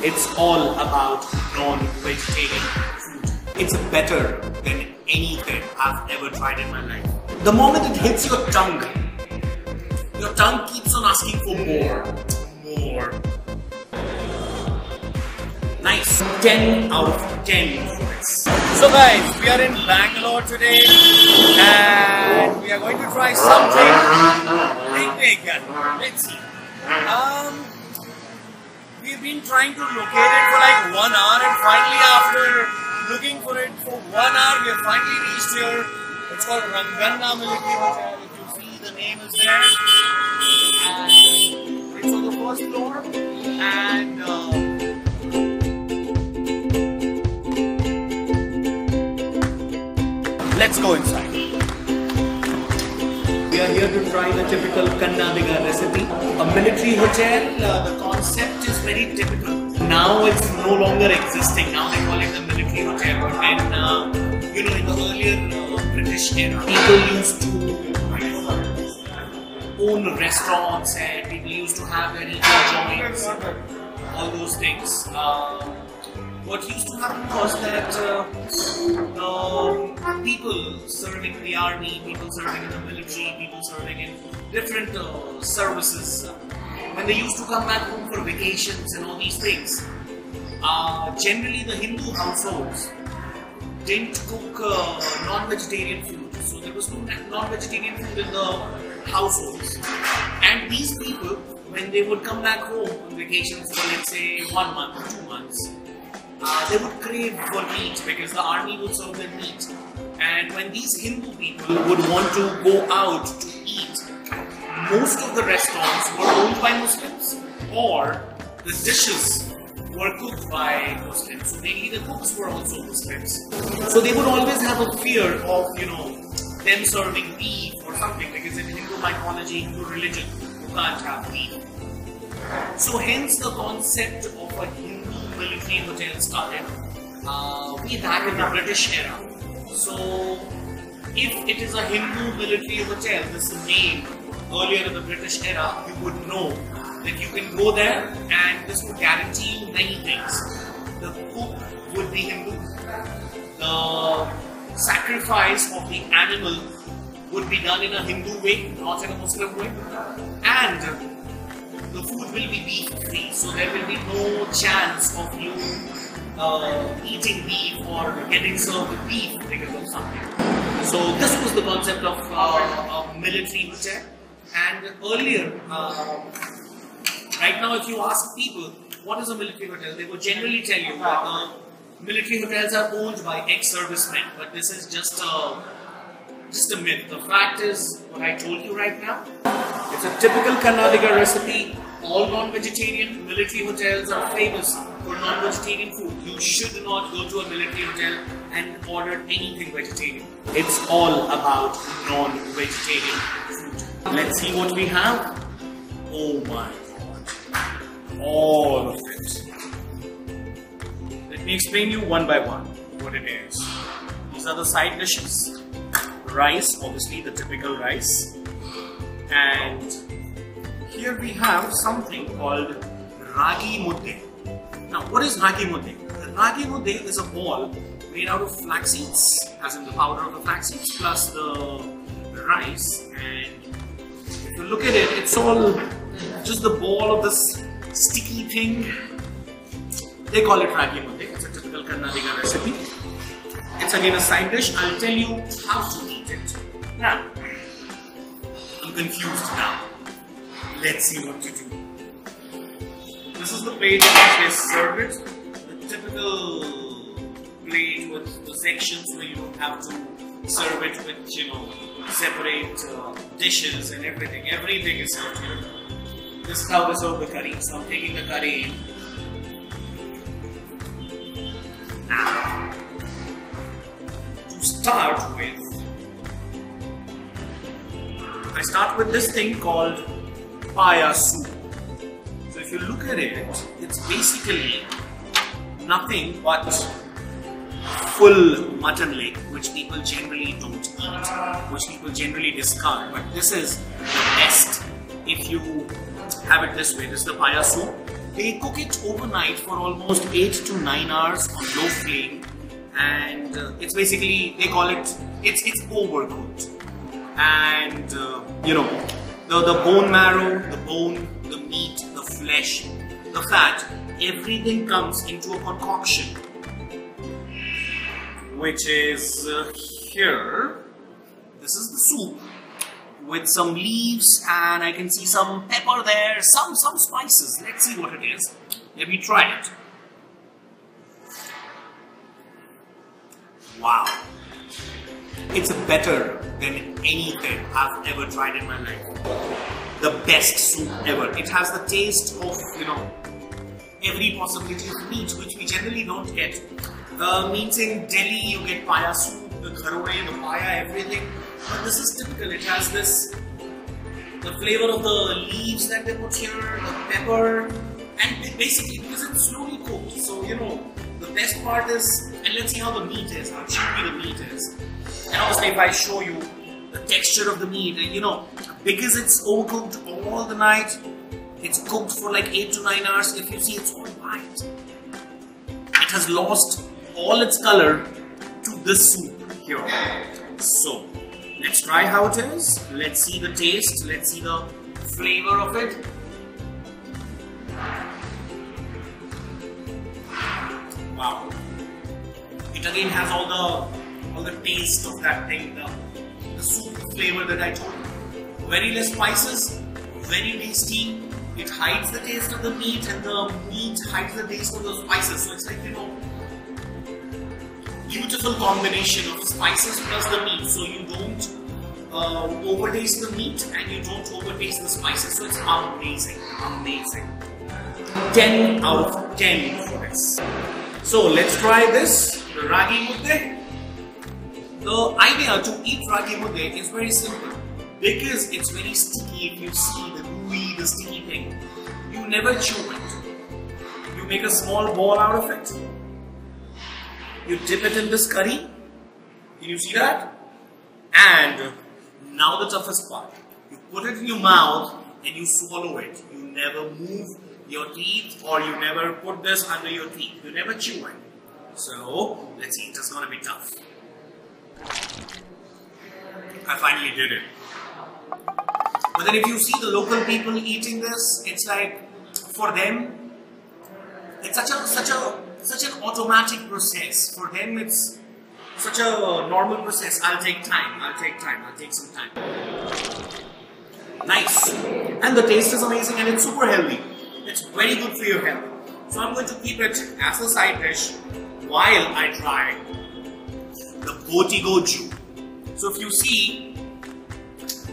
It's all about non-vegetarian food. It's better than anything I've ever tried in my life. The moment it hits your tongue keeps on asking for more. Nice. 10 out of 10 for this. So guys, we are in Bangalore today and we are going to try something big. Let's see. We've been trying to locate it for like 1 hour and finally after looking for it for 1 hour, we have finally reached here. It's called RANGANNA Military Hotel. If you see, the name is there. And it's on the first floor. And let's go inside. We are here to try the typical kannadiga recipe. A military hotel, the concept is very typical. Now it's no longer existing. Now they call it the military hotel. But then, in the earlier British era, people used to own restaurants and people used to have their eating joints, all those things. What used to happen was that people serving the army, people serving in the military, people serving in different services, when they used to come back home for vacations and all these things, generally the Hindu households didn't cook non-vegetarian food. So there was no non-vegetarian food in the households. And these people, when they would come back home on vacations for let's say 1 month or 2 months, they would crave for meat because the army would serve them meat. And when these Hindu people would want to go out to eat, most of the restaurants were owned by Muslims or the dishes were cooked by Muslims. So mainly the cooks were also Muslims. So they would always have a fear of, them serving beef or something because in Hindu mythology, Hindu religion, you can't have beef. So hence the concept of a Hindu military hotel started way back in the British era. So if it is a Hindu military hotel, this name earlier in the British era, you would know that you can go there and this would guarantee you many things. The cook would be Hindu, the sacrifice of the animal would be done in a Hindu way, not in a Muslim way, and the food will be beef free, so there will be no chance of you eating beef or getting served with beef because of something. So this was the concept of a military hotel. And earlier, right now if you ask people what is a military hotel, they would generally tell you that military hotels are owned by ex-servicemen, but this is just a myth. The fact is what I told you right now. It's a typical kannadiga recipe. All non-vegetarian military hotels are famous for non-vegetarian food. You should not go to a military hotel and order anything vegetarian. It's all about non-vegetarian food. Let's see what we have. Oh my god. All of it. Let me explain you one by one what it is. These are the side dishes. Rice, obviously the typical rice. And here we have something called ragi mudde. Now, what is ragi mudde? The ragi mudde is a ball made out of flax seeds, as in the powder of the flax seeds, plus the rice. And if you look at it, it's all just the ball of this sticky thing. They call it ragi mudde. It's a typical kannadiga recipe. It's again a side dish. I'll tell you how to eat it. Now, I'm confused now. Let's see what to do. This is the plate in which they serve it. The typical plate with the sections where you don't have to serve it with, separate dishes and everything. Everything is served here. This is how they serve the curry. So I'm taking the curry in. Now, to start with, I start with this thing called paya soup. So if you look at it, it's basically nothing but full mutton leg, which people generally don't eat, which people generally discard. But this is the best if you have it this way. This is the paya soup. they cook it overnight for almost 8 to 9 hours on low flame, and it's basically, they call it, it's overcooked. And you know, the bone marrow, the bone, the meat, the flesh, the fat, everything comes into a concoction, which is here. This is the soup with some leaves, and I can see some pepper there, some spices. Let's see what it is. Let me try it. Wow. It's better than anything I've ever tried in my life. The best soup ever. It has the taste of, you know, every possibility of meat, which we generally don't get. Means in Delhi, you get paya soup, the gharore, the paya, everything. But this is typical. It has this, the flavor of the leaves that they put here, the pepper, and basically because it's slowly cooked. So, you know, the best part is, and let's see how the meat is, how chewy the meat is. And obviously if I show you the texture of the meat, you know, because it's overcooked all the night, it's cooked for like 8 to 9 hours. If you see, it's all white. It has lost all its color to this soup here. So, let's try how it is. Let's see the taste. Let's see the flavor of it. Wow. It again has all the taste of that thing, the soup flavor that I told you. Very less spices, very tasty. It hides the taste of the meat, and the meat hides the taste of the spices. So it's like, you know, beautiful combination of spices plus the meat. So you don't overtaste the meat and you don't overtaste the spices. So it's amazing, amazing. 10 out of 10 for this. So let's try this, the ragi mudde. The idea to eat ragi mudde is very simple. Because it's very sticky, if you see the gooey, the sticky thing, you never chew it. You make a small ball out of it. You dip it in this curry. Can you see that? And now the toughest part. You put it in your mouth and you swallow it. You never move your teeth, or you never put this under your teeth. You never chew it. So, let's see, it's gonna be tough. I finally did it. But then if you see the local people eating this, it's like, for them, it's such an automatic process. For them, it's such a normal process. I'll take time, I'll take some time. Nice. And the taste is amazing, and it's super healthy. It's very good for your health. So I'm going to keep it as a side dish while I try the BOTI GOJU. So if you see,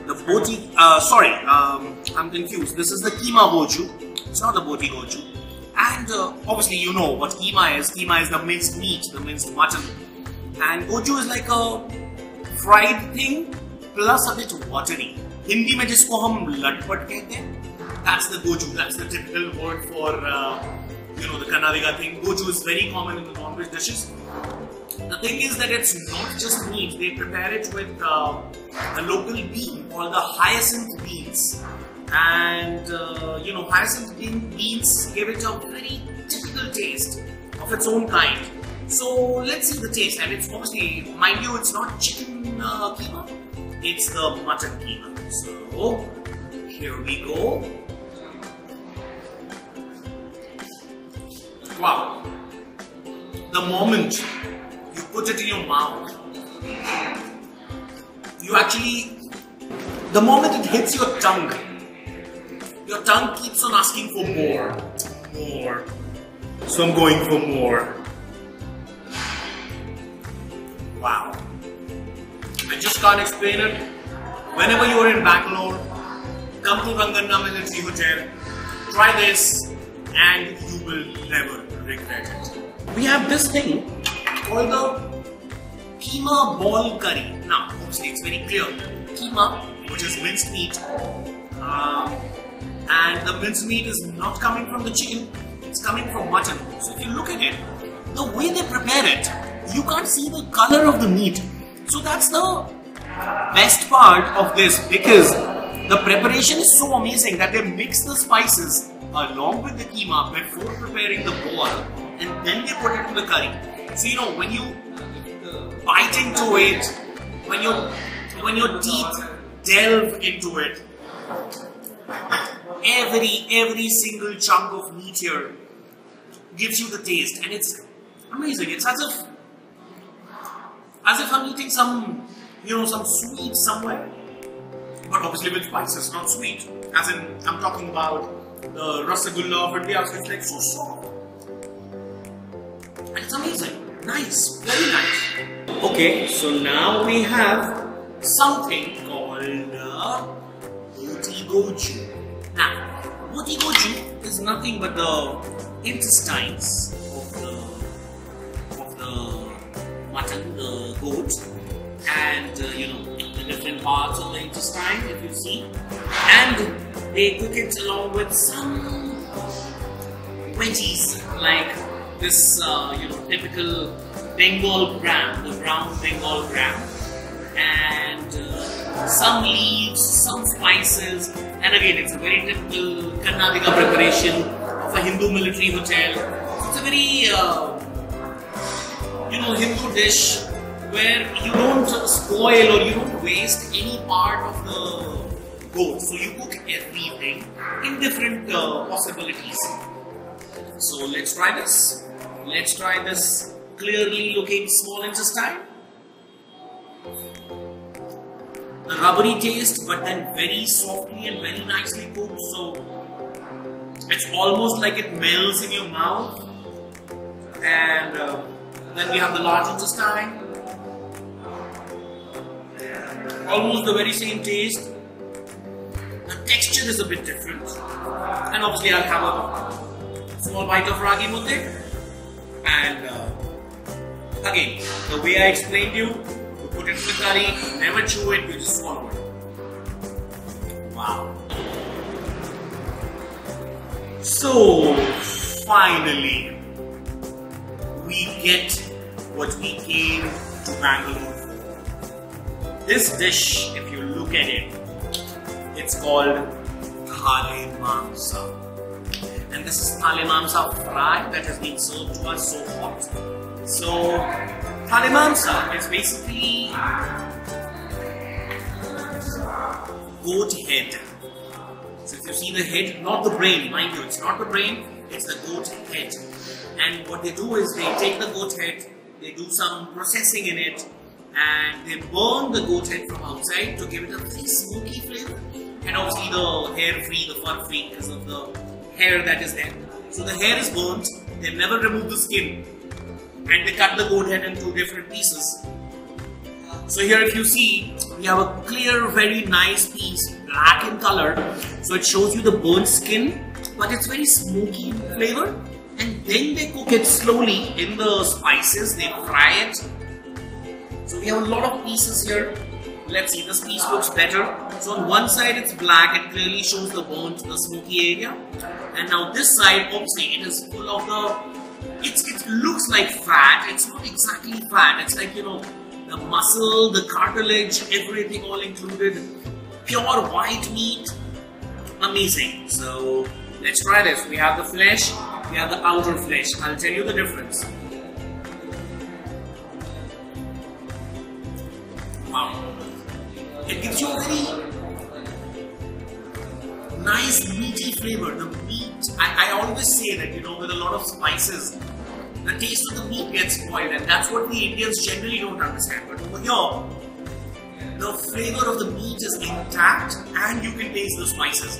the BOTI, I'm confused. This is the KEEMA GOJU. It's not the BOTI GOJU. And obviously you know what KEEMA is. KEEMA is the minced meat, the minced mutton. And GOJU is like a fried thing plus a bit watery. Hindi mein jisko hum latpat kehte hain, that's the GOJU. That's the typical word for you know, the kannadiga thing. GOJU is very common in the non-veg dishes. The thing is that it's not just meat. They prepare it with a local bean called the hyacinth beans. And you know, hyacinth beans give it a very typical taste of its own kind. So let's see the taste. And it's obviously, mind you, it's not chicken keema, it's the mutton keema. So here we go. Wow. The moment you put it in your mouth, you actually, the moment it hits your tongue keeps on asking for more, more. So I'm going for more. Wow. I just can't explain it. Whenever you are in Bangalore, come to RANGANNA Military Hotel, try this, and you will never regret it. We have this thing called the KEEMA ball curry. Now, obviously it's very clear. KEEMA, which is minced meat, and the minced meat is not coming from the chicken, it's coming from mutton. So if you look at it, the way they prepare it, you can't see the color of the meat. So that's the best part of this, because the preparation is so amazing that they mix the spices along with the keema before preparing the boil, and then they put it in the curry. So you know, when you bite into it, when your teeth delve into it, every single chunk of meat here gives you the taste, and it's amazing. It's as if I'm eating some, you know, some sweet somewhere, but obviously with spices, not sweet. As in, I'm talking about the rasagulla of India, so it's like so soft. And it's amazing. Nice. Very nice. Okay, so now we have something called BOTI GOJU. Now, BOTI GOJU is nothing but the intestines of the mutton, the goat, and you know, the different parts of the intestine, if you see, and they cook it along with some veggies like this, you know, typical Bengal gram, the brown Bengal gram, and some leaves, some spices, and again, it's a very typical kannadiga preparation of a Hindu military hotel. So it's a very you know, Hindu dish where you don't spoil or you don't waste any part of the goat. So you cook everything in different possibilities. So let's try this. Let's try this clearly looking small intestine. The rubbery taste, but then very softly and very nicely cooked. So it's almost like it melts in your mouth. And then we have the large intestine. Almost the very same taste. The texture is a bit different. And obviously I'll have a small bite of ragi mudde. And again, the way I explained you, you put it in the curry, never chew it, you just swallow it. Wow. So finally, we get what we came to Bangalore for. This dish, if you look at it, it's called THALE MAMSA. And this is THALE MAMSA fry that has been served to us so hot. So, THALE MAMSA is basically goat head. So if you see the head, not the brain, mind you, it's not the brain, it's the goat head. And what they do is they take the goat head, they do some processing in it, and they burn the goat head from outside to give it a very smoky flavor. And obviously the hair free, the fur free because of the hair that is there. So the hair is burnt, they never remove the skin, and they cut the goat head into different pieces. So here if you see, we have a clear, very nice piece, black in color. So it shows you the burnt skin, but it's very smoky in flavor. And then they cook it slowly in the spices, they fry it. So we have a lot of pieces here. Let's see, this piece looks better. So on one side it's black, it clearly shows the burnt, the smoky area. And now this side, obviously it is full of the, it looks like fat, it's not exactly fat, it's like, you know, the muscle, the cartilage, everything all included. Pure white meat, amazing. So let's try this. We have the flesh, we have the outer flesh. I'll tell you the difference. Wow. It gives you a very nice meaty flavor. The meat, I always say that, you know, with a lot of spices, the taste of the meat gets spoiled, and that's what we Indians generally don't understand. But over here, the flavor of the meat is intact and you can taste the spices.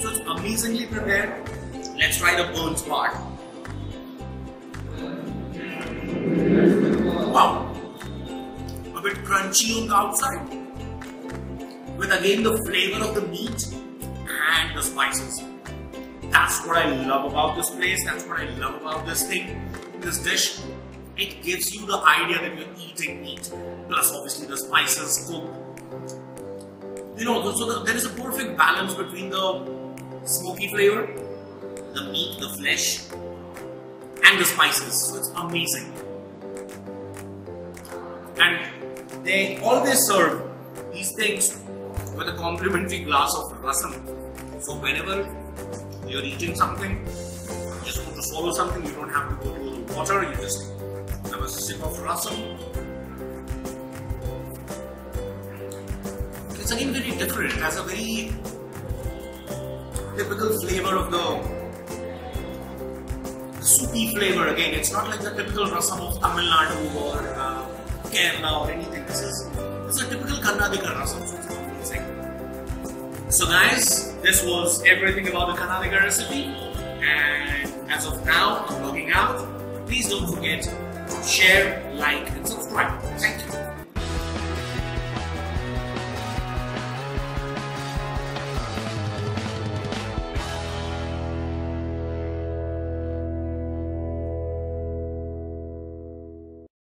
So it's amazingly prepared. Let's try the burnt part. Wow. A bit crunchy on the outside, with again the flavor of the meat and the spices. That's what I love about this place. That's what I love about this thing, this dish. It gives you the idea that you're eating meat, plus obviously the spices cooked. You know, so there is a perfect balance between the smoky flavor, the meat, the flesh, and the spices. So it's amazing. And they always serve these things with a complimentary glass of rasam. So whenever you're eating something, you just want to swallow something, you don't have to go to the water, you just have a sip of rasam. It's again very different, it has a very typical flavor of the soupy flavor again. It's not like the typical rasam of Tamil Nadu or Kerala or anything. This is a typical kannadiga rasam. So guys, this was everything about the kannadiga recipe, and as of now, I'm logging out. Please don't forget to share, like and subscribe. Thank you.